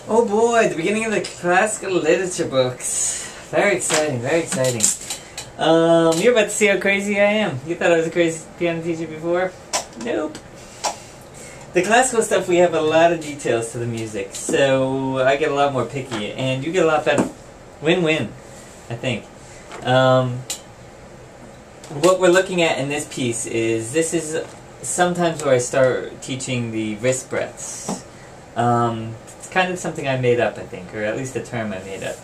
Oh boy, the beginning of the classical literature books. Very exciting, very exciting. You're about to see how crazy I am. You thought I was a crazy piano teacher before? Nope. The classical stuff, we have a lot of details to the music, so I get a lot more picky, and you get a lot better. Win-win, I think. What we're looking at in this piece is, this is sometimes where I start teaching the wrist breaths. It's kind of something I made up, I think, or at least a term I made up.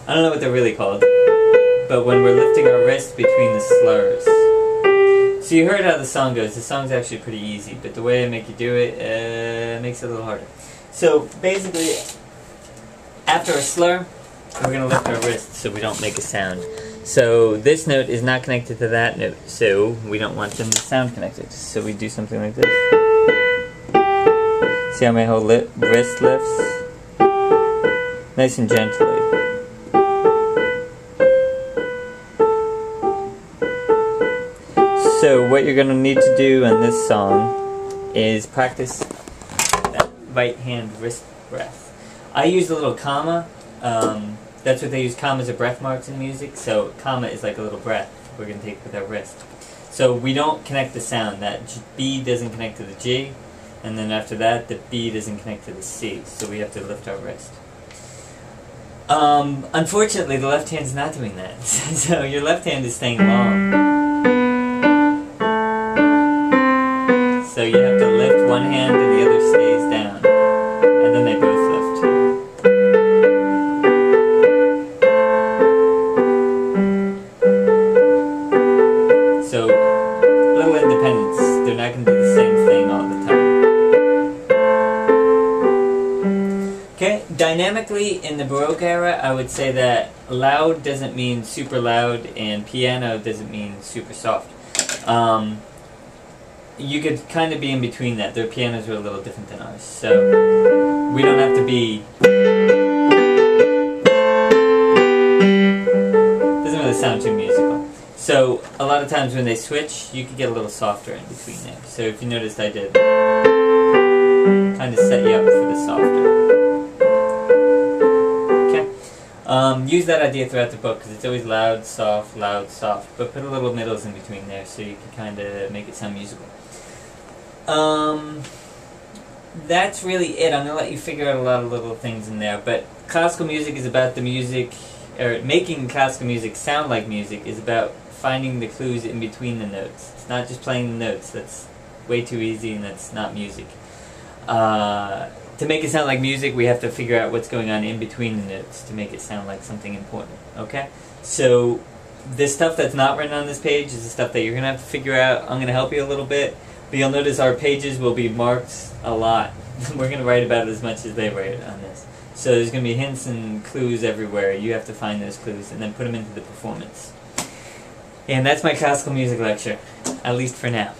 I don't know what they're really called, but when we're lifting our wrist between the slurs. So you heard how the song goes. The song's actually pretty easy, but the way I make you do it makes it a little harder. So basically, after a slur, we're going to lift our wrist so we don't make a sound. So this note is not connected to that note, so we don't want them to sound connected. So we do something like this. See how my whole wrist lifts? Nice and gently. So what you're going to need to do on this song is practice that right hand wrist breath. I use a little comma. That's what they use, commas are breath marks in music. So comma is like a little breath we're going to take with our wrist. So we don't connect the sound. That B doesn't connect to the G. And then after that, the B doesn't connect to the C. So we have to lift our wrist. Unfortunately, the left hand's not doing that. So your left hand is staying long. So you have to lift one hand and the other stays down. And then they both lift. So, little independence. They're not going to do the same thing all the time. Okay, dynamically in the Baroque era, I would say that loud doesn't mean super loud and piano doesn't mean super soft. You could kind of be in between that. Their pianos are a little different than ours. So, we don't have to be... Doesn't really sound too musical. So, a lot of times when they switch, you could get a little softer in between there. So if you noticed I did kind of set you up for the softer. Okay. Use that idea throughout the book because it's always loud, soft, but put a little middles in between there so you can kind of make it sound musical. That's really it. I'm going to let you figure out a lot of little things in there, but classical music is about the music, or making classical music sound like music is about finding the clues in between the notes. It's not just playing the notes. That's way too easy and that's not music. To make it sound like music, we have to figure out what's going on in between the notes to make it sound like something important. Okay? So, this stuff that's not written on this page is the stuff that you're going to have to figure out. I'm going to help you a little bit, but you'll notice our pages will be marked a lot. We're going to write about it as much as they write on this. So there's going to be hints and clues everywhere. You have to find those clues and then put them into the performance. And that's my classical music lecture, at least for now.